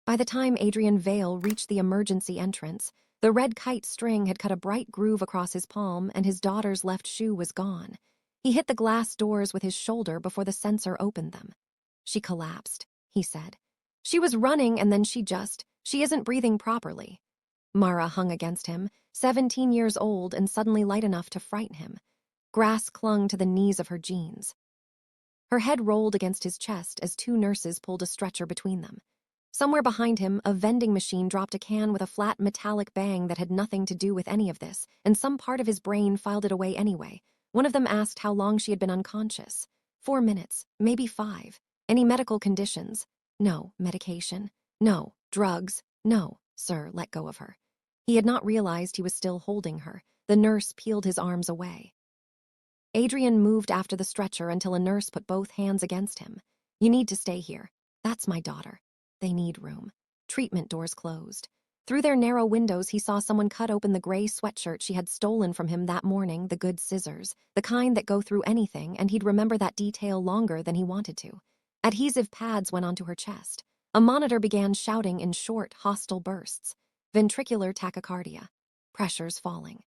By the time Adrian Vale reached the emergency entrance, the red kite string had cut a bright groove across his palm and his daughter's left shoe was gone. He hit the glass doors with his shoulder before the sensor opened them. She collapsed, he said. She was running and then she isn't breathing properly. Mara hung against him, 17 years old and suddenly light enough to frighten him. Grass clung to the knees of her jeans. Her head rolled against his chest as two nurses pulled a stretcher between them. Somewhere behind him, a vending machine dropped a can with a flat metallic bang that had nothing to do with any of this, and some part of his brain filed it away anyway. One of them asked how long she had been unconscious. 4 minutes, maybe 5. Any medical conditions? No. Medication? No. Drugs? No. Sir, let go of her. He had not realized he was still holding her. The nurse peeled his arms away. Adrian moved after the stretcher until a nurse put both hands against him. You need to stay here. That's my daughter. They need room. Treatment doors closed. Through their narrow windows, he saw someone cut open the gray sweatshirt she had stolen from him that morning, the good scissors, the kind that go through anything, and he'd remember that detail longer than he wanted to. Adhesive pads went onto her chest. A monitor began shouting in short, hostile bursts. Ventricular tachycardia. Pressures falling.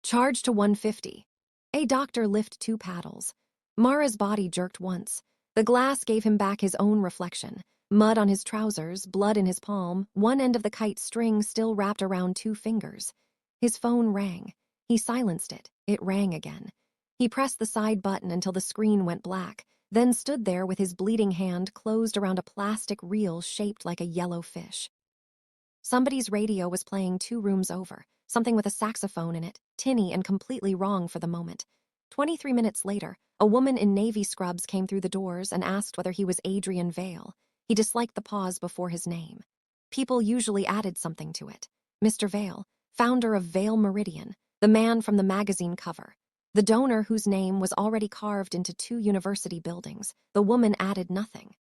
Charge to 150. A doctor lifted 2 paddles. Mara's body jerked once. The glass gave him back his own reflection. Mud on his trousers, blood in his palm, one end of the kite string still wrapped around 2 fingers. His phone rang. He silenced it. It rang again. He pressed the side button until the screen went black, then stood there with his bleeding hand closed around a plastic reel shaped like a yellow fish. Somebody's radio was playing 2 rooms over, something with a saxophone in it, tinny and completely wrong for the moment. 23 minutes later, a woman in navy scrubs came through the doors and asked whether he was Adrian Vale. He disliked the pause before his name. People usually added something to it. Mr. Vale, founder of Vale Meridian, the man from the magazine cover. The donor whose name was already carved into 2 university buildings. The woman added nothing.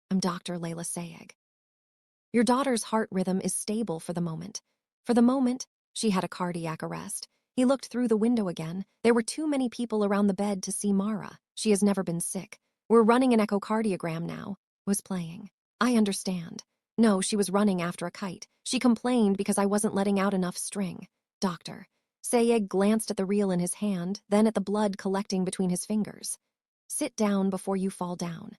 I'm Dr. Layla Sayegh. Your daughter's heart rhythm is stable for the moment. For the moment, she had a cardiac arrest. He looked through the window again. There were too many people around the bed to see Mara. She has never been sick. We're running an echocardiogram now. Was playing. I understand. No, she was running after a kite. She complained because I wasn't letting out enough string. Doctor. Sayegh glanced at the reel in his hand, then at the blood collecting between his fingers. Sit down before you fall down.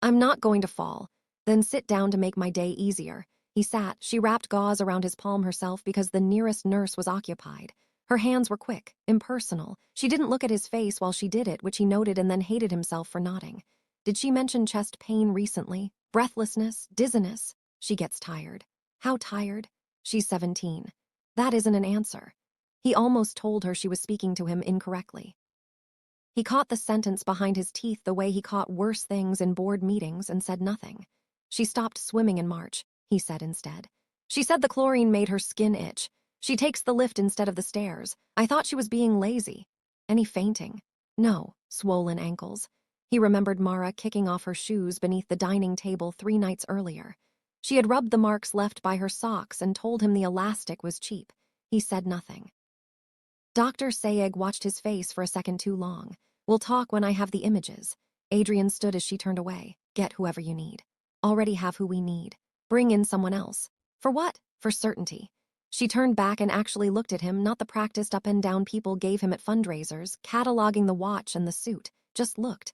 I'm not going to fall. Then sit down to make my day easier. He sat. She wrapped gauze around his palm herself because the nearest nurse was occupied. Her hands were quick, impersonal. She didn't look at his face while she did it, which he noted and then hated himself for nodding. Did she mention chest pain recently? Breathlessness? Dizziness? She gets tired. How tired? She's 17. That isn't an answer. He almost told her she was speaking to him incorrectly. He caught the sentence behind his teeth the way he caught worse things in board meetings and said nothing. She stopped swimming in March, he said instead. She said the chlorine made her skin itch. She takes the lift instead of the stairs. I thought she was being lazy. Any fainting? No. Swollen ankles. He remembered Mara kicking off her shoes beneath the dining table 3 nights earlier. She had rubbed the marks left by her socks and told him the elastic was cheap. He said nothing. Dr. Sayegh watched his face for a second too long. We'll talk when I have the images. Adrian stood as she turned away. Get whoever you need. Already have who we need. Bring in someone else. For what? For certainty. She turned back and actually looked at him, not the practiced up and down people gave him at fundraisers, cataloging the watch and the suit. Just looked.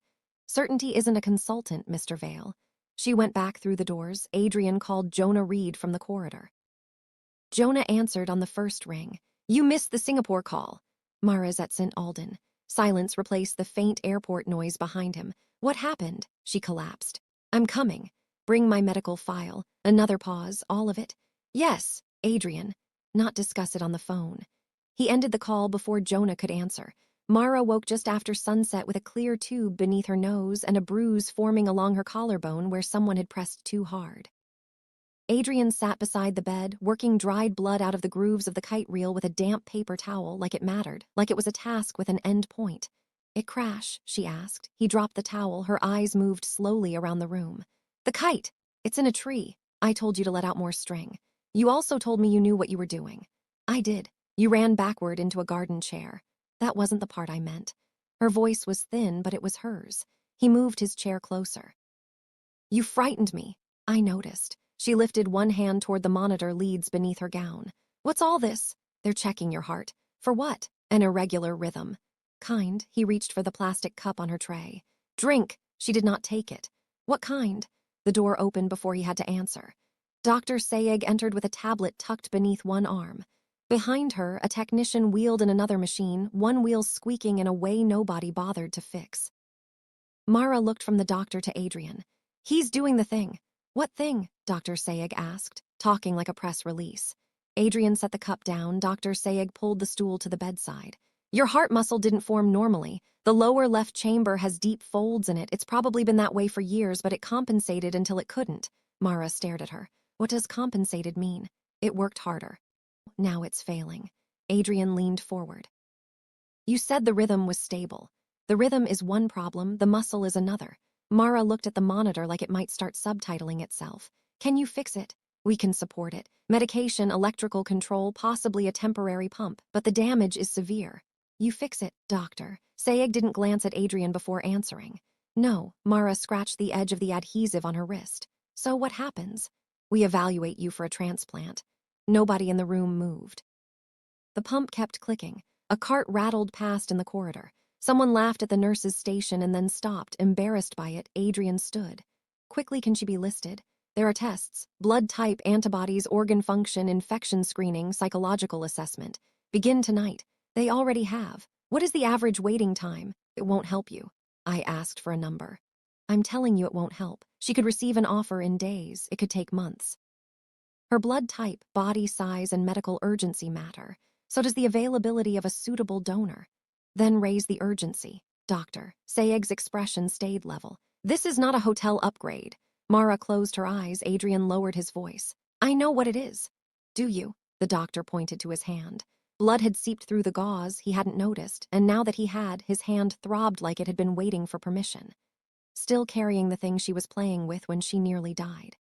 Certainty isn't a consultant, Mr. Vale. She went back through the doors. Adrian called Jonah Reed from the corridor. Jonah answered on the first ring. You missed the Singapore call. Mara's at St. Alden. Silence replaced the faint airport noise behind him. What happened? She collapsed. I'm coming. Bring my medical file. Another pause. All of it? Yes, Adrian. Not discuss it on the phone. He ended the call before Jonah could answer. Mara woke just after sunset with a clear tube beneath her nose and a bruise forming along her collarbone where someone had pressed too hard. Adrian sat beside the bed, working dried blood out of the grooves of the kite reel with a damp paper towel like it mattered, like it was a task with an end point. It crash? She asked. He dropped the towel. Her eyes moved slowly around the room. The kite! It's in a tree. I told you to let out more string. You also told me you knew what you were doing. I did. You ran backward into a garden chair. That wasn't the part I meant. Her voice was thin, but it was hers. He moved his chair closer. You frightened me. I noticed. She lifted one hand toward the monitor leads beneath her gown. What's all this? They're checking your heart. For what? An irregular rhythm. Kind. He reached for the plastic cup on her tray. Drink. She did not take it. What kind? The door opened before he had to answer. Dr. Sayegh entered with a tablet tucked beneath one arm. Behind her, a technician wheeled in another machine, one wheel squeaking in a way nobody bothered to fix. Mara looked from the doctor to Adrian. He's doing the thing. What thing? Dr. Sayegh asked, talking like a press release. Adrian set the cup down. Dr. Sayegh pulled the stool to the bedside. Your heart muscle didn't form normally. The lower left chamber has deep folds in it. It's probably been that way for years, but it compensated until it couldn't. Mara stared at her. What does compensated mean? It worked harder. Now it's failing. Adrian leaned forward. You said the rhythm was stable. The rhythm is one problem, the muscle is another. Mara looked at the monitor like it might start subtitling itself. Can you fix it? We can support it. Medication, electrical control, possibly a temporary pump, but the damage is severe. You fix it, doctor. Sayegh didn't glance at Adrian before answering. No, Mara scratched the edge of the adhesive on her wrist. So what happens? We evaluate you for a transplant. Nobody in the room moved. The pump kept clicking. A cart rattled past in the corridor. Someone laughed at the nurse's station and then stopped, embarrassed by it. Adrian stood. Quickly, can she be listed? There are tests: blood type, antibodies, organ function, infection screening, psychological assessment. Begin tonight. They already have. What is the average waiting time? It won't help you. I asked for a number. I'm telling you it won't help. She could receive an offer in days. It could take months. Her blood type, body size, and medical urgency matter. So does the availability of a suitable donor. Then raise the urgency. Doctor. Sayegh's expression stayed level. This is not a hotel upgrade. Mara closed her eyes. Adrian lowered his voice. I know what it is. Do you? The doctor pointed to his hand. Blood had seeped through the gauze. He hadn't noticed, and now that he had, his hand throbbed like it had been waiting for permission. Still carrying the thing she was playing with when she nearly died.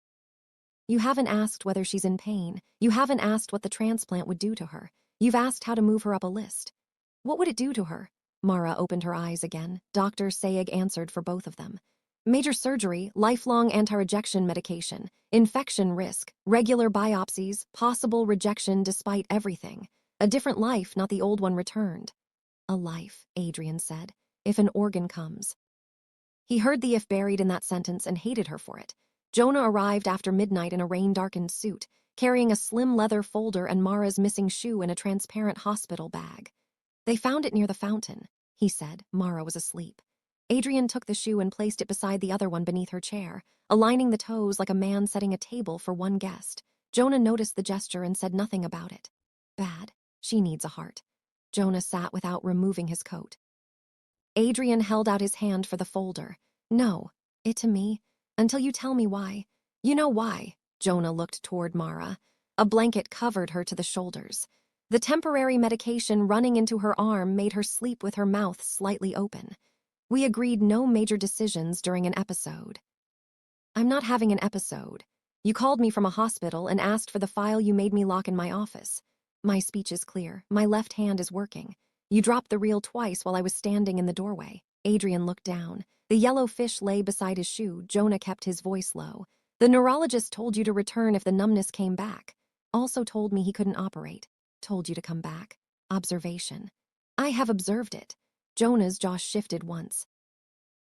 You haven't asked whether she's in pain. You haven't asked what the transplant would do to her. You've asked how to move her up a list. What would it do to her? Mara opened her eyes again. Dr. Sayegh answered for both of them. Major surgery, lifelong anti-rejection medication, infection risk, regular biopsies, possible rejection despite everything. A different life, not the old one returned. A life, Adrian said, if an organ comes. He heard the if buried in that sentence and hated her for it. Jonah arrived after midnight in a rain-darkened suit, carrying a slim leather folder and Mara's missing shoe in a transparent hospital bag. They found it near the fountain, he said. Mara was asleep. Adrian took the shoe and placed it beside the other one beneath her chair, aligning the toes like a man setting a table for one guest. Jonah noticed the gesture and said nothing about it. Bad. She needs a heart. Jonah sat without removing his coat. Adrian held out his hand for the folder. No, it to me. Until you tell me why. You know why. Jonah looked toward Mara. A blanket covered her to the shoulders. The temporary medication running into her arm made her sleep with her mouth slightly open. We agreed no major decisions during an episode. I'm not having an episode. You called me from a hospital and asked for the file you made me lock in my office. My speech is clear. My left hand is working. You dropped the reel twice while I was standing in the doorway. Adrian looked down. The yellow fish lay beside his shoe. Jonah kept his voice low. The neurologist told you to return if the numbness came back. Also told me he couldn't operate. Told you to come back. Observation. I have observed it. Jonah's jaw shifted once.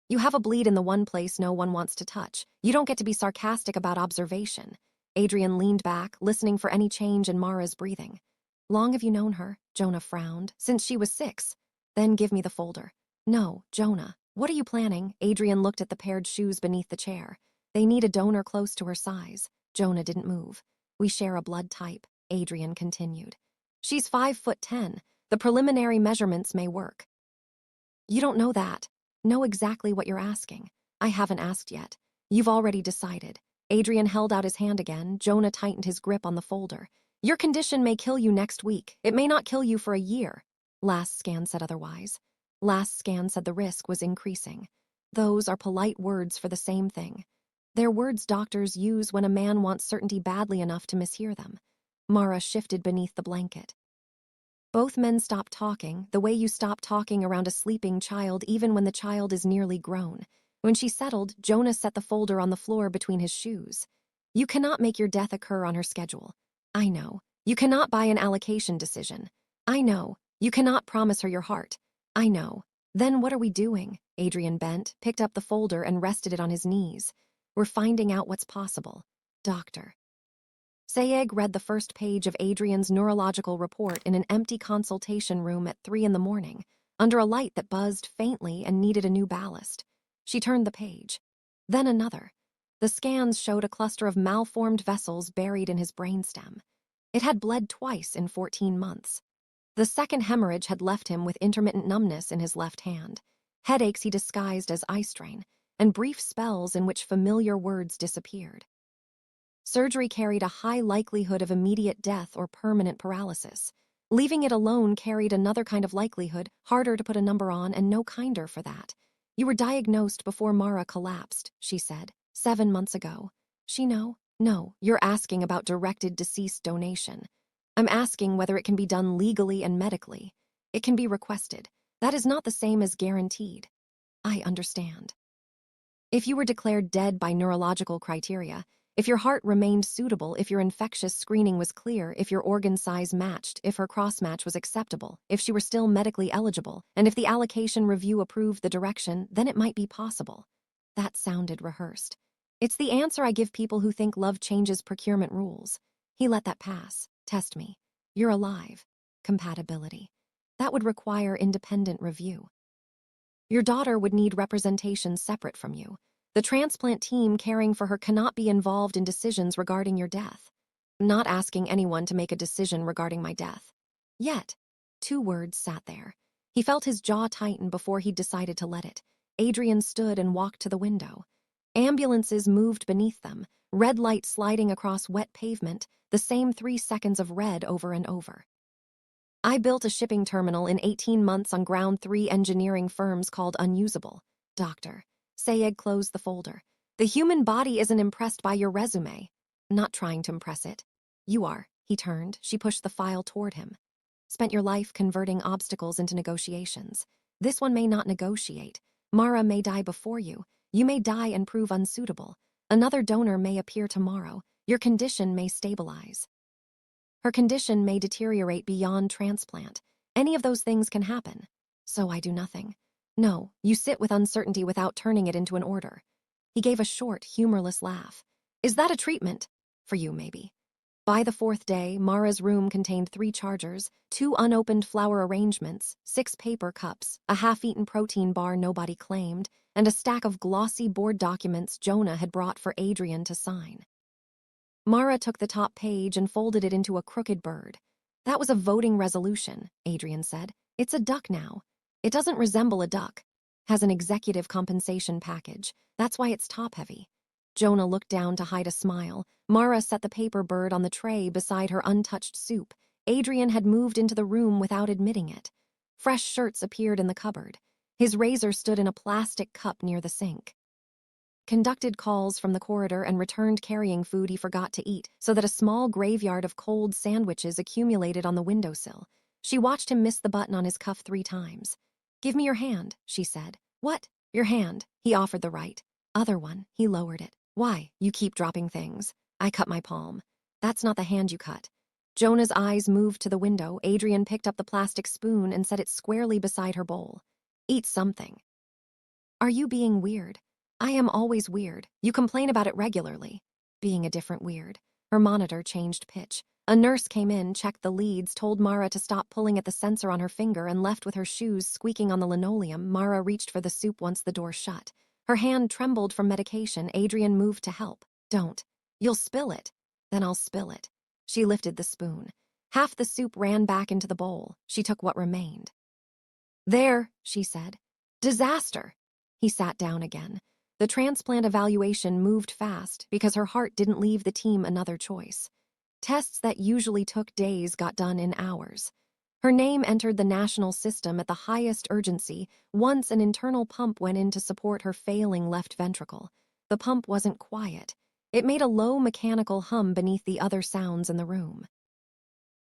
You have a bleed in the one place no one wants to touch. You don't get to be sarcastic about observation. Adrian leaned back, listening for any change in Mara's breathing. Long have you known her? Jonah frowned. Since she was 6. Then give me the folder. No, Jonah. What are you planning? Adrian looked at the paired shoes beneath the chair. They need a donor close to her size. Jonah didn't move. We share a blood type, Adrian continued. She's 5'10". The preliminary measurements may work. You don't know that. Know exactly what you're asking. I haven't asked yet. You've already decided. Adrian held out his hand again. Jonah tightened his grip on the folder. Your condition may kill you next week. It may not kill you for a year. Last scan said otherwise. Last scan said the risk was increasing. Those are polite words for the same thing. They're words doctors use when a man wants certainty badly enough to mishear them. Mara shifted beneath the blanket. Both men stopped talking, the way you stop talking around a sleeping child even when the child is nearly grown. When she settled, Jonah set the folder on the floor between his shoes. You cannot make your death occur on her schedule. I know. You cannot buy an allocation decision. I know. You cannot promise her your heart. I know. Then what are we doing? Adrian bent, picked up the folder and rested it on his knees. We're finding out what's possible. Doctor. Sayegh read the first page of Adrian's neurological report in an empty consultation room at 3 in the morning, under a light that buzzed faintly and needed a new ballast. She turned the page. Then another. The scans showed a cluster of malformed vessels buried in his brainstem. It had bled twice in 14 months. The second hemorrhage had left him with intermittent numbness in his left hand, headaches he disguised as eye strain, and brief spells in which familiar words disappeared. Surgery carried a high likelihood of immediate death or permanent paralysis. Leaving it alone carried another kind of likelihood, harder to put a number on and no kinder for that. You were diagnosed before Mara collapsed, she said, 7 months ago. She know? No, you're asking about directed deceased donation. I'm asking whether it can be done legally and medically. It can be requested. That is not the same as guaranteed. I understand. If you were declared dead by neurological criteria, if your heart remained suitable, if your infectious screening was clear, if your organ size matched, if her cross-match was acceptable, if she were still medically eligible, and if the allocation review approved the direction, then it might be possible. That sounded rehearsed. It's the answer I give people who think love changes procurement rules. He let that pass. Test me. You're alive. Compatibility. That would require independent review. Your daughter would need representation separate from you. The transplant team caring for her cannot be involved in decisions regarding your death. I'm not asking anyone to make a decision regarding my death. Yet. 2 words sat there. He felt his jaw tighten before he decided to let it. Adrian stood and walked to the window. Ambulances moved beneath them, red light sliding across wet pavement, the same 3 seconds of red over and over. I built a shipping terminal in 18 months on ground 3 engineering firms called unusable. Doctor. Sayegh closed the folder. The human body isn't impressed by your resume. I'm not trying to impress it. You are. He turned. She pushed the file toward him. Spent your life converting obstacles into negotiations. This one may not negotiate. Mara may die before you. You may die and prove unsuitable. Another donor may appear tomorrow. Your condition may stabilize. Her condition may deteriorate beyond transplant. Any of those things can happen. So I do nothing. No, you sit with uncertainty without turning it into an order. He gave a short, humorless laugh. Is that a treatment? For you, maybe. By the 4th day, Mara's room contained 3 chargers, 2 unopened flower arrangements, 6 paper cups, a half-eaten protein bar nobody claimed, and a stack of glossy board documents Jonah had brought for Adrian to sign. Mara took the top page and folded it into a crooked bird. That was a voting resolution, Adrian said. It's a duck now. It doesn't resemble a duck. Has an executive compensation package. That's why it's top-heavy. Jonah looked down to hide a smile. Mara set the paper bird on the tray beside her untouched soup. Adrian had moved into the room without admitting it. Fresh shirts appeared in the cupboard. His razor stood in a plastic cup near the sink. Conducted calls from the corridor and returned carrying food he forgot to eat, so that a small graveyard of cold sandwiches accumulated on the windowsill. She watched him miss the button on his cuff 3 times. Give me your hand, she said. What? Your hand. He offered the right. Other one. He lowered it. Why? You keep dropping things. I cut my palm. That's not the hand you cut. Jonah's eyes moved to the window. Adrian picked up the plastic spoon and set it squarely beside her bowl. Eat something. Are you being weird? I am always weird. You complain about it regularly. Being a different weird. Her monitor changed pitch. A nurse came in, checked the leads, told Mara to stop pulling at the sensor on her finger and left with her shoes squeaking on the linoleum. Mara reached for the soup once the door shut. Her hand trembled from medication. Adrian moved to help. Don't. You'll spill it. Then I'll spill it. She lifted the spoon. Half the soup ran back into the bowl. She took what remained. There, she said. Disaster. He sat down again. The transplant evaluation moved fast because her heart didn't leave the team another choice. Tests that usually took days got done in hours. Her name entered the national system at the highest urgency once an internal pump went in to support her failing left ventricle. The pump wasn't quiet. It made a low mechanical hum beneath the other sounds in the room.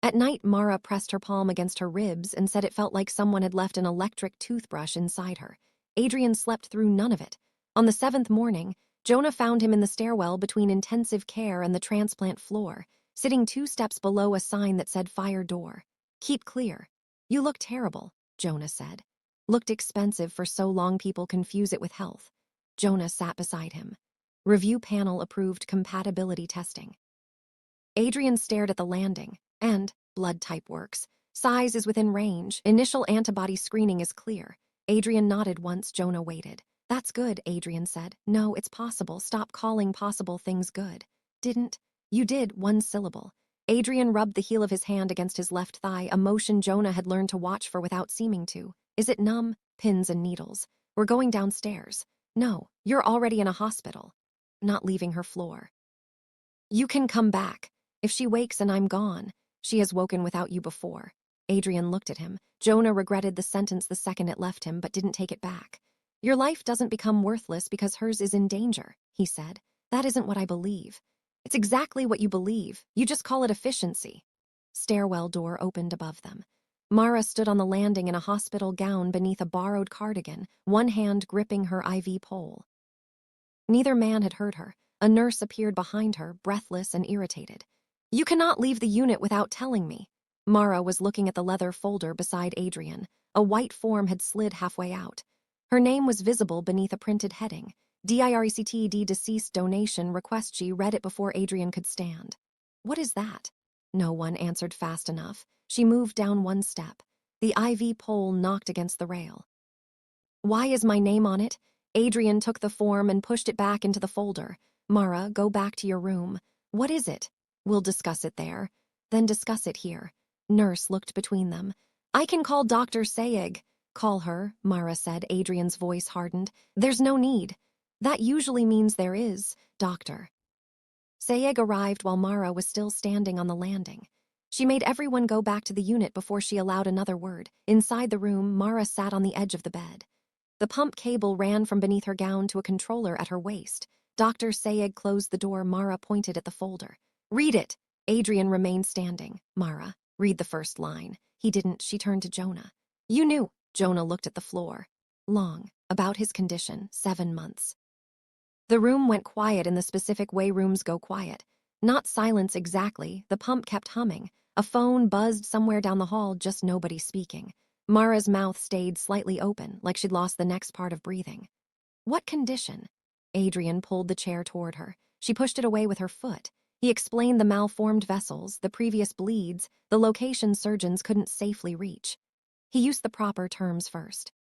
At night, Mara pressed her palm against her ribs and said it felt like someone had left an electric toothbrush inside her. Adrian slept through none of it. On the 7th morning, Jonah found him in the stairwell between intensive care and the transplant floor, sitting 2 steps below a sign that said fire door. Keep clear. You look terrible, Jonah said. Looked expensive for so long people confuse it with health. Jonah sat beside him. Review panel approved compatibility testing. Adrian stared at the landing. And blood type works. Size is within range. Initial antibody screening is clear. Adrian nodded once. Jonah waited. That's good, Adrian said. No, it's possible. Stop calling possible things good. Didn't. You did, 1 syllable. Adrian rubbed the heel of his hand against his left thigh, a motion Jonah had learned to watch for without seeming to. Is it numb? Pins and needles. We're going downstairs. No, you're already in a hospital. Not leaving her floor. You can come back. If she wakes and I'm gone, she has woken without you before. Adrian looked at him. Jonah regretted the sentence the second it left him, but didn't take it back. Your life doesn't become worthless because hers is in danger, he said. That isn't what I believe. It's exactly what you believe. You just call it efficiency. Stairwell door opened above them. Mara stood on the landing in a hospital gown beneath a borrowed cardigan, one hand gripping her IV pole. Neither man had heard her. A nurse appeared behind her, breathless and irritated. You cannot leave the unit without telling me. Mara was looking at the leather folder beside Adrian. A white form had slid halfway out. Her name was visible beneath a printed heading. DIRECTD deceased donation request. She read it before Adrian could stand. What is that? No one answered fast enough. She moved down 1 step. The IV pole knocked against the rail. Why is my name on it? Adrian took the form and pushed it back into the folder. Mara, go back to your room. What is it? We'll discuss it there. Then discuss it here. Nurse looked between them. I can call Dr. Sayegh. Call her, Mara said. Adrian's voice hardened. There's no need. That usually means there is, Doctor. Sayegh arrived while Mara was still standing on the landing. She made everyone go back to the unit before she allowed another word. Inside the room, Mara sat on the edge of the bed. The pump cable ran from beneath her gown to a controller at her waist. Dr. Sayegh closed the door. Mara pointed at the folder. Read it. Adrian remained standing. Mara, read the first line. He didn't. She turned to Jonah. You knew. Jonah looked at the floor. Long. About his condition. 7 months. The room went quiet in the specific way rooms go quiet. Not silence exactly. The pump kept humming. A phone buzzed somewhere down the hall, just nobody speaking. Mara's mouth stayed slightly open, like she'd lost the next part of breathing. What condition? Adrian pulled the chair toward her. She pushed it away with her foot. He explained the malformed vessels, the previous bleeds, the location surgeons couldn't safely reach. He used the proper terms first.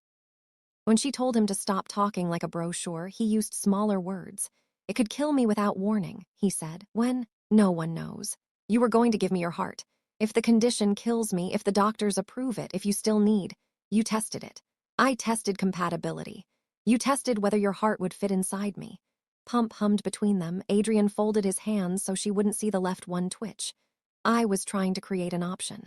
When she told him to stop talking like a brochure, he used smaller words. It could kill me without warning, he said. When? No one knows. You were going to give me your heart. If the condition kills me, if the doctors approve it, if you still need, you tested it. I tested compatibility. You tested whether your heart would fit inside me. Pump hummed between them. Adrian folded his hands so she wouldn't see the left one twitch. I was trying to create an option.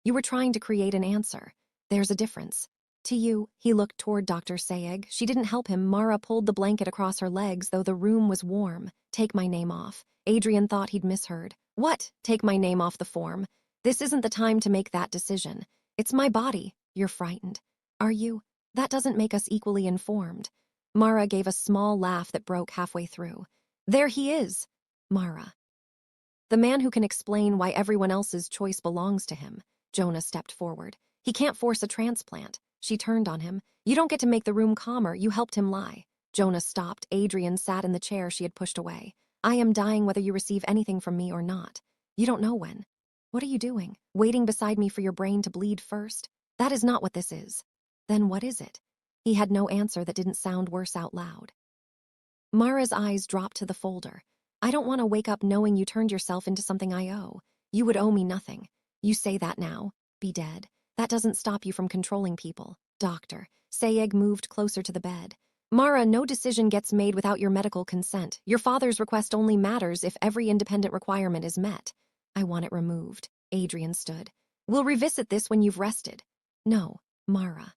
You were trying to create an answer. There's a difference. To you, he looked toward Dr. Sayegh. She didn't help him. Mara pulled the blanket across her legs, though the room was warm. Take my name off. Adrian thought he'd misheard. What? Take my name off the form? This isn't the time to make that decision. It's my body. You're frightened. Are you? That doesn't make us equally informed. Mara gave a small laugh that broke halfway through. There he is. Mara. The man who can explain why everyone else's choice belongs to him. Jonah stepped forward. He can't force a transplant. She turned on him. You don't get to make the room calmer. You helped him lie. Jonah stopped. Adrian sat in the chair she had pushed away. I am dying whether you receive anything from me or not. You don't know when. What are you doing? Waiting beside me for your brain to bleed first? That is not what this is. Then what is it? He had no answer that didn't sound worse out loud. Mara's eyes dropped to the folder. I don't want to wake up knowing you turned yourself into something I owe. You would owe me nothing. You say that now. Be dead. That doesn't stop you from controlling people. Doctor. Sayegh moved closer to the bed. Mara, no decision gets made without your medical consent. Your father's request only matters if every independent requirement is met. I want it removed. Adrian stood. We'll revisit this when you've rested. No, Mara.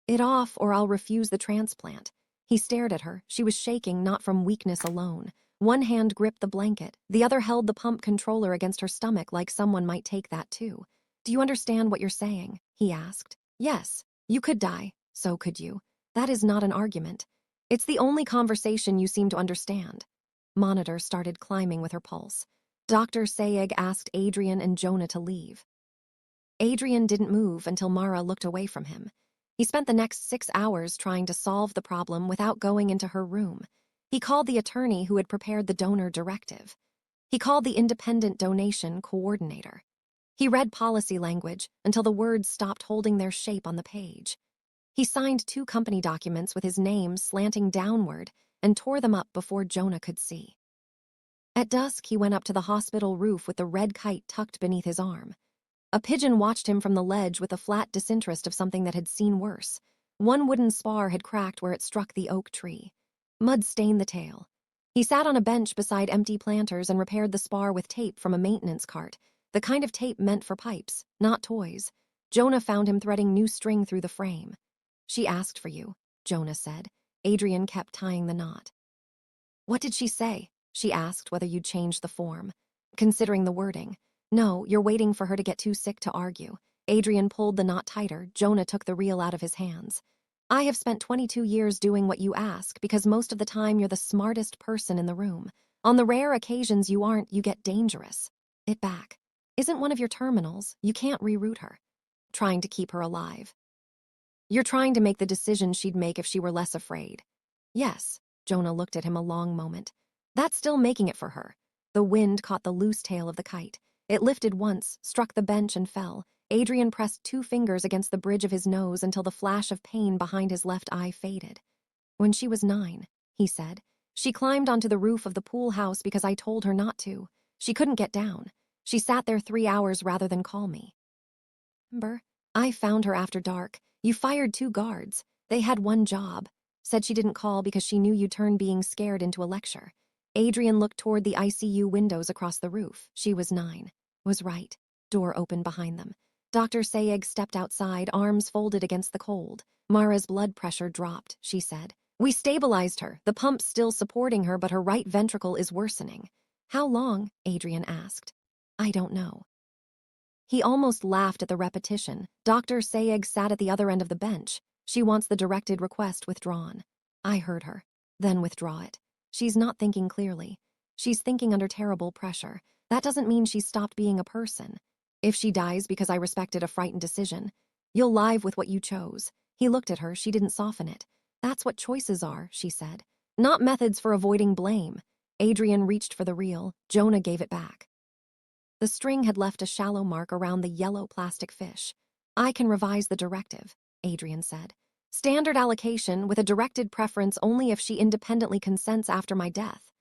It off or I'll refuse the transplant. He stared at her. She was shaking, not from weakness alone. One hand gripped the blanket. The other held the pump controller against her stomach like someone might take that too. Do you understand what you're saying? He asked. Yes. You could die. So could you. That is not an argument. It's the only conversation you seem to understand. Monitor started climbing with her pulse. Dr. Sayeg asked Adrian and Jonah to leave. Adrian didn't move until Mara looked away from him. He spent the next 6 hours trying to solve the problem without going into her room. He called the attorney who had prepared the donor directive. He called the independent donation coordinator. He read policy language until the words stopped holding their shape on the page. He signed 2 company documents with his name slanting downward and tore them up before Jonah could see. At dusk, he went up to the hospital roof with the red kite tucked beneath his arm. A pigeon watched him from the ledge with the flat disinterest of something that had seen worse. One wooden spar had cracked where it struck the oak tree. Mud stained the tail. He sat on a bench beside empty planters and repaired the spar with tape from a maintenance cart, the kind of tape meant for pipes, not toys. Jonah found him threading new string through the frame. "She asked for you," Jonah said. Adrian kept tying the knot. "What did she say?" She asked whether you'd changed the form. Considering the wording. "No, you're waiting for her to get too sick to argue." Adrian pulled the knot tighter. Jonah took the reel out of his hands. "I have spent 22 years doing what you ask because most of the time you're the smartest person in the room. On the rare occasions you aren't, you get dangerous. It back. Isn't one of your terminals. You can't reroute her. Trying to keep her alive. You're trying to make the decision she'd make if she were less afraid." "Yes." Jonah looked at him a long moment. "That's still making it for her." The wind caught the loose tail of the kite. It lifted once, struck the bench and fell. Adrian pressed 2 fingers against the bridge of his nose until the flash of pain behind his left eye faded. "When she was 9, he said. "She climbed onto the roof of the pool house because I told her not to. She couldn't get down. She sat there 3 hours rather than call me. Remember? I found her after dark. You fired 2 guards. They had one job. Said she didn't call because she knew you turned being scared into a lecture." Adrian looked toward the ICU windows across the roof. She was 9. Was right. Door opened behind them. Dr. Sayeg stepped outside, arms folded against the cold. "Mara's blood pressure dropped," she said. "We stabilized her. The pump's still supporting her, but her right ventricle is worsening." "How long?" Adrian asked. "I don't know." He almost laughed at the repetition. Dr. Sayeg sat at the other end of the bench. "She wants the directed request withdrawn." I heard her. "Then withdraw it. She's not thinking clearly. She's thinking under terrible pressure. That doesn't mean she's stopped being a person. If she dies because I respected a frightened decision, you'll live with what you chose." He looked at her. She didn't soften it. "That's what choices are," she said. "Not methods for avoiding blame." Adrian reached for the reel. Jonah gave it back. The string had left a shallow mark around the yellow plastic fish. "I can revise the directive," Adrian said. "Standard allocation with a directed preference only if she independently consents after my death.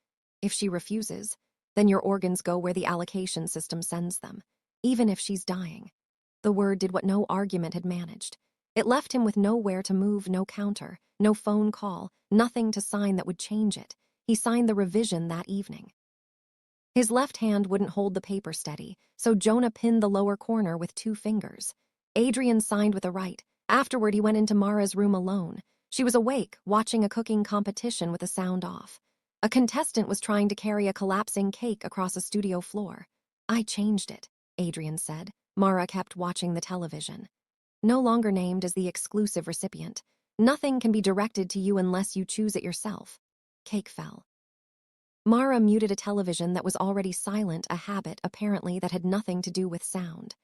If she refuses, then your organs go where the allocation system sends them, even if she's dying." The word did what no argument had managed. It left him with nowhere to move, no counter, no phone call, nothing to sign that would change it. He signed the revision that evening. His left hand wouldn't hold the paper steady, so Jonah pinned the lower corner with 2 fingers. Adrian signed with the right. Afterward, he went into Mara's room alone. She was awake, watching a cooking competition with the sound off. A contestant was trying to carry a collapsing cake across a studio floor. "I changed it," Adrian said. Mara kept watching the television. "No longer named as the exclusive recipient. Nothing can be directed to you unless you choose it yourself." Cake fell. Mara muted a television that was already silent, a habit, apparently, that had nothing to do with sound.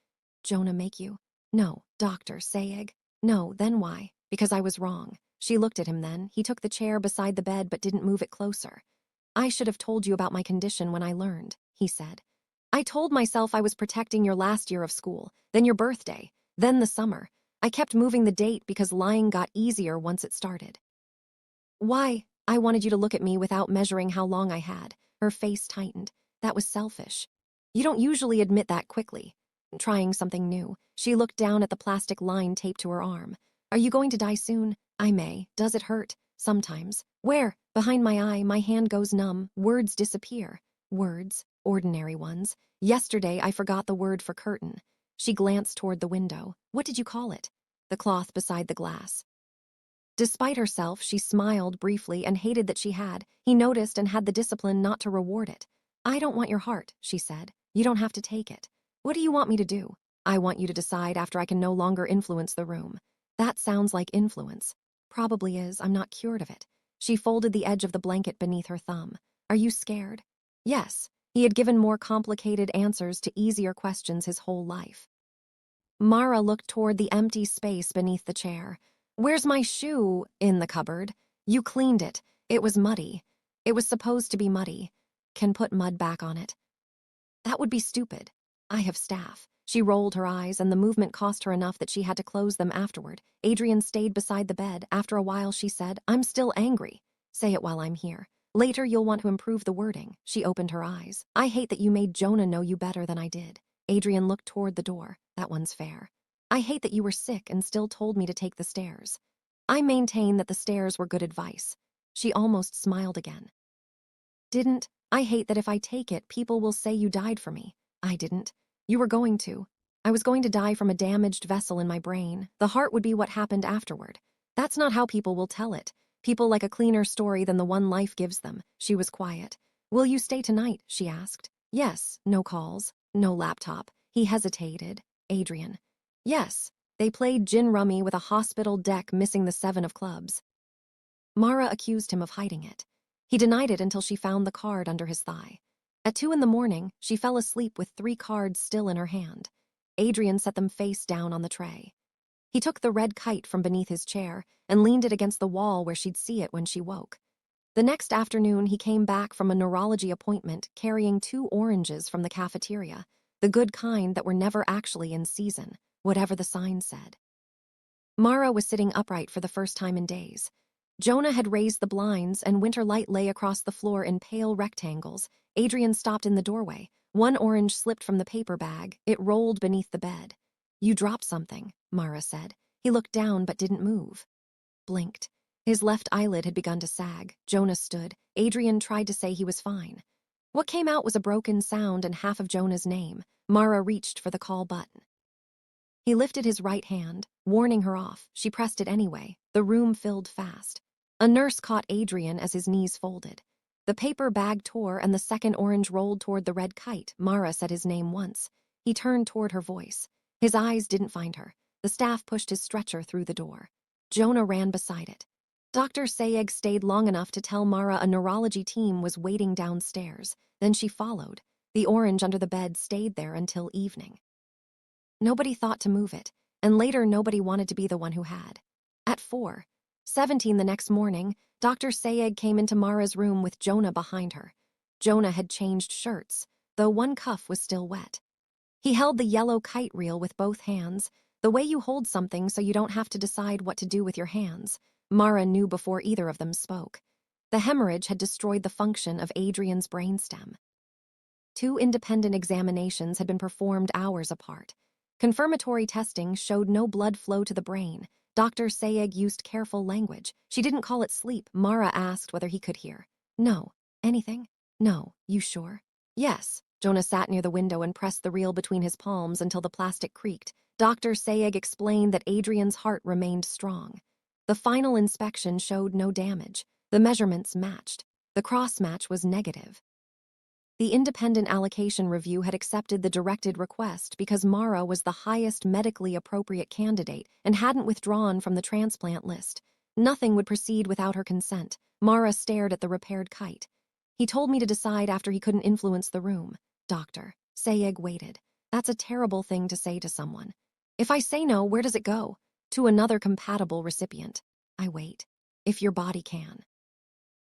"Jonah make you?" "No." "Dr. Sayeg?" "No." "Then why?" "Because I was wrong." She looked at him then. He took the chair beside the bed but didn't move it closer. "I should have told you about my condition when I learned," he said. "I told myself I was protecting your last year of school, then your birthday, then the summer. I kept moving the date because lying got easier once it started." "Why?" "I wanted you to look at me without measuring how long I had." Her face tightened. "That was selfish. You don't usually admit that quickly." Trying something new. She looked down at the plastic line taped to her arm. "Are you going to die soon?" "I may." "Does it hurt?" "Sometimes." "Where?" "Behind my eye. My hand goes numb. Words disappear." "Words?" "Ordinary ones. Yesterday I forgot the word for curtain." She glanced toward the window. "What did you call it?" "The cloth beside the glass." Despite herself, she smiled briefly and hated that she had. He noticed and had the discipline not to reward it. "I don't want your heart," she said. "You don't have to take it." "What do you want me to do?" "I want you to decide after I can no longer influence the room." "That sounds like influence." "Probably is. I'm not cured of it." She folded the edge of the blanket beneath her thumb. Are you scared? Yes. He had given more complicated answers to easier questions his whole life. Mara looked toward the empty space beneath the chair. Where's my shoe? In the cupboard. You cleaned it. It was muddy. It was supposed to be muddy. Can put mud back on it. That would be stupid. I have staff. She rolled her eyes, and the movement cost her enough that she had to close them afterward. Adrian stayed beside the bed. After a while, she said, I'm still angry. Say it while I'm here. Later, you'll want to improve the wording. She opened her eyes. I hate that you made Jonah know you better than I did. Adrian looked toward the door. That one's fair. I hate that you were sick and still told me to take the stairs. I maintain that the stairs were good advice. She almost smiled again. Didn't. I hate that if I take it, people will say you died for me. I didn't. You were going to. I was going to die from a damaged vessel in my brain. The heart would be what happened afterward. That's not how people will tell it. People like a cleaner story than the one life gives them. She was quiet. Will you stay tonight? She asked. Yes. No calls. No laptop. He hesitated. Adrian. Yes. They played gin rummy with a hospital deck missing the 7 of clubs. Mara accused him of hiding it. He denied it until she found the card under his thigh. At 2 a.m, she fell asleep with 3 cards still in her hand. Adrian set them face down on the tray. He took the red kite from beneath his chair and leaned it against the wall where she'd see it when she woke. The next afternoon, he came back from a neurology appointment carrying 2 oranges from the cafeteria, the good kind that were never actually in season, whatever the sign said. Mara was sitting upright for the first time in days. Jonah had raised the blinds, and winter light lay across the floor in pale rectangles. Adrian stopped in the doorway. 1 orange slipped from the paper bag. It rolled beneath the bed. You dropped something, Mara said. He looked down but didn't move. Blinked. His left eyelid had begun to sag. Jonah stood. Adrian tried to say he was fine. What came out was a broken sound and half of Jonah's name. Mara reached for the call button. He lifted his right hand, warning her off. She pressed it anyway. The room filled fast. A nurse caught Adrian as his knees folded. The paper bag tore and the second orange rolled toward the red kite. Mara said his name once. He turned toward her voice. His eyes didn't find her. The staff pushed his stretcher through the door. Jonah ran beside it. Dr. Sayegh stayed long enough to tell Mara a neurology team was waiting downstairs. Then she followed. The orange under the bed stayed there until evening. Nobody thought to move it, and later nobody wanted to be the one who had. At 4:17 the next morning, Dr. Sayegh came into Mara's room with Jonah behind her. Jonah had changed shirts, though one cuff was still wet. He held the yellow kite reel with both hands, the way you hold something so you don't have to decide what to do with your hands. Mara knew before either of them spoke. The hemorrhage had destroyed the function of Adrian's brainstem. 2 independent examinations had been performed hours apart. Confirmatory testing showed no blood flow to the brain. Dr. Sayegh used careful language. She didn't call it sleep. Mara asked whether he could hear. No. Anything? No. You sure? Yes. Jonah sat near the window and pressed the reel between his palms until the plastic creaked. Dr. Sayegh explained that Adrian's heart remained strong. The final inspection showed no damage. The measurements matched. The cross-match was negative. The independent allocation review had accepted the directed request because Mara was the highest medically appropriate candidate and hadn't withdrawn from the transplant list. Nothing would proceed without her consent. Mara stared at the repaired kite. He told me to decide after he couldn't influence the room. Dr. Sayegh waited. That's a terrible thing to say to someone. If I say no, where does it go? To another compatible recipient. I wait. If your body can.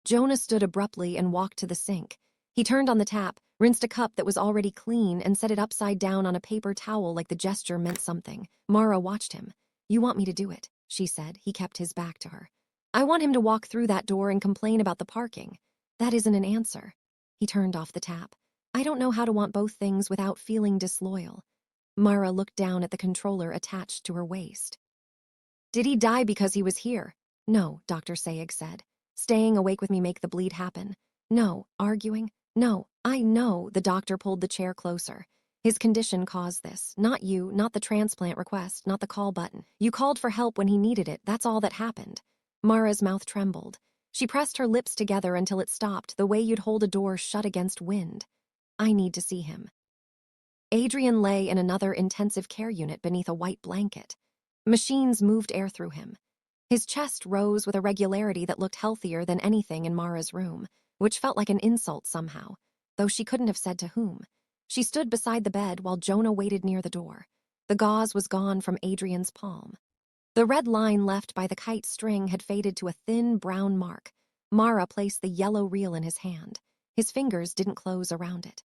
Jonah stood abruptly and walked to the sink. He turned on the tap, rinsed a cup that was already clean, and set it upside down on a paper towel like the gesture meant something. Mara watched him. You want me to do it, she said. He kept his back to her. I want him to walk through that door and complain about the parking. That isn't an answer. He turned off the tap. I don't know how to want both things without feeling disloyal. Mara looked down at the controller attached to her waist. Did he die because he was here? No, Dr. Sayegh said. Staying awake with me make the bleed happen. No, arguing. No, I know. The doctor pulled the chair closer. His condition caused this. Not you, not the transplant request, not the call button. You called for help when he needed it. That's all that happened. Mara's mouth trembled. She pressed her lips together until it stopped, the way you'd hold a door shut against wind. I need to see him. Adrian lay in another intensive care unit beneath a white blanket. Machines moved air through him. His chest rose with a regularity that looked healthier than anything in Mara's room, which felt like an insult somehow, though she couldn't have said to whom. She stood beside the bed while Jonah waited near the door. The gauze was gone from Adrian's palm. The red line left by the kite string had faded to a thin brown mark. Mara placed the yellow reel in his hand. His fingers didn't close around it.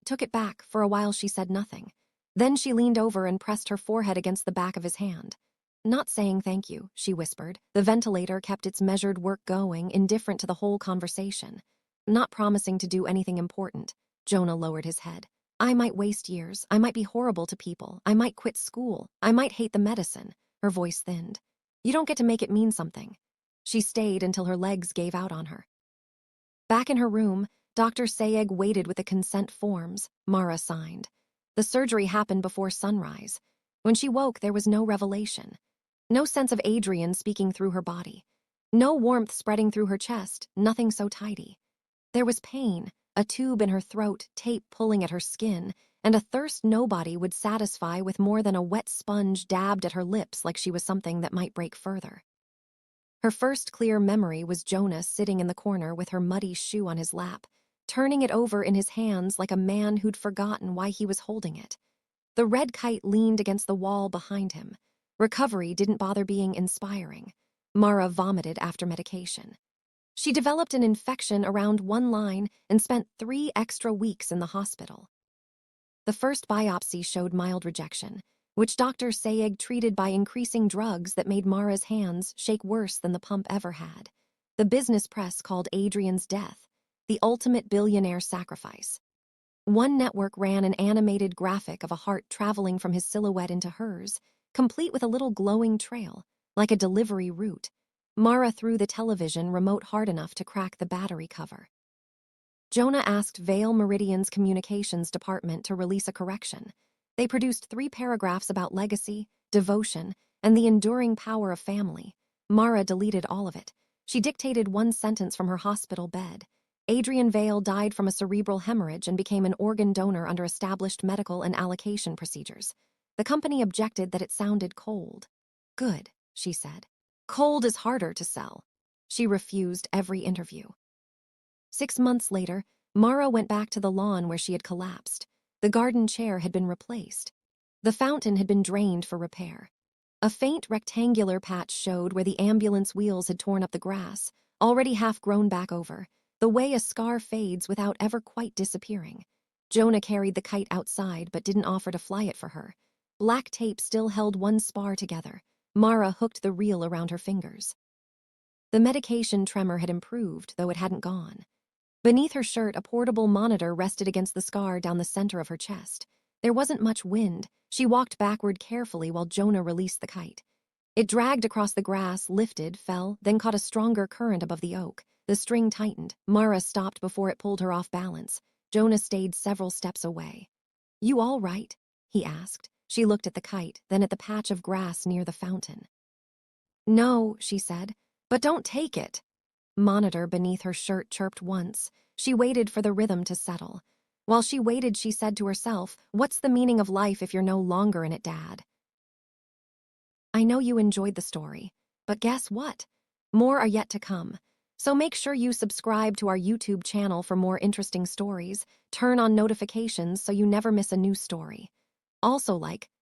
Took it back. For a while she said nothing. Then she leaned over and pressed her forehead against the back of his hand. Not saying thank you, she whispered. The ventilator kept its measured work going, indifferent to the whole conversation. Not promising to do anything important. Jonah lowered his head. I might waste years. I might be horrible to people. I might quit school. I might hate the medicine. Her voice thinned. You don't get to make it mean something. She stayed until her legs gave out on her. Back in her room, Dr. Sayegh waited with the consent forms. Mara signed. The surgery happened before sunrise. When she woke, there was no revelation. No sense of Adrian speaking through her body. No warmth spreading through her chest, nothing so tidy. There was pain, a tube in her throat, tape pulling at her skin, and a thirst nobody would satisfy with more than a wet sponge dabbed at her lips like she was something that might break further. Her first clear memory was Jonah sitting in the corner with her muddy shoe on his lap, turning it over in his hands like a man who'd forgotten why he was holding it. The red kite leaned against the wall behind him. Recovery didn't bother being inspiring. Mara vomited after medication. She developed an infection around one line and spent 3 extra weeks in the hospital. The first biopsy showed mild rejection, which Dr. Sayegh treated by increasing drugs that made Mara's hands shake worse than the pump ever had. The business press called Adrian's death the ultimate billionaire sacrifice. One network ran an animated graphic of a heart traveling from his silhouette into hers, complete with a little glowing trail, like a delivery route. Mara threw the television remote hard enough to crack the battery cover. Jonah asked Vale Meridian's communications department to release a correction. They produced 3 paragraphs about legacy, devotion, and the enduring power of family. Mara deleted all of it. She dictated 1 sentence from her hospital bed. Adrian Vale died from a cerebral hemorrhage and became an organ donor under established medical and allocation procedures. The company objected that it sounded cold. Good, she said. Cold is harder to sell. She refused every interview. 6 months later, Mara went back to the lawn where she had collapsed. The garden chair had been replaced. The fountain had been drained for repair. A faint rectangular patch showed where the ambulance wheels had torn up the grass, already half grown back over, the way a scar fades without ever quite disappearing. Jonah carried the kite outside but didn't offer to fly it for her. Black tape still held 1 spar together. Mara hooked the reel around her fingers. The medication tremor had improved, though it hadn't gone. Beneath her shirt, a portable monitor rested against the scar down the center of her chest. There wasn't much wind. She walked backward carefully while Jonah released the kite. It dragged across the grass, lifted, fell, then caught a stronger current above the oak. The string tightened. Mara stopped before it pulled her off balance. Jonah stayed several steps away. You all right? He asked. She looked at the kite, then at the patch of grass near the fountain. No, she said, but don't take it. Monitor beneath her shirt chirped once. She waited for the rhythm to settle. While she waited, she said to herself, what's the meaning of life if you're no longer in it, Dad? I know you enjoyed the story, but guess what? More are yet to come. So make sure you subscribe to our YouTube channel for more interesting stories. Turn on notifications so you never miss a new story. Also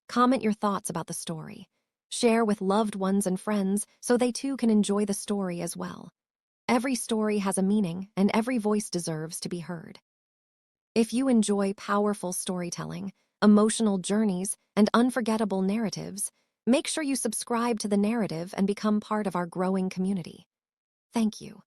comment your thoughts about the story. Share with loved ones and friends so they too can enjoy the story as well. Every story has a meaning, and every voice deserves to be heard. If you enjoy powerful storytelling, emotional journeys, and unforgettable narratives, make sure you subscribe to The Narrative and become part of our growing community. Thank you.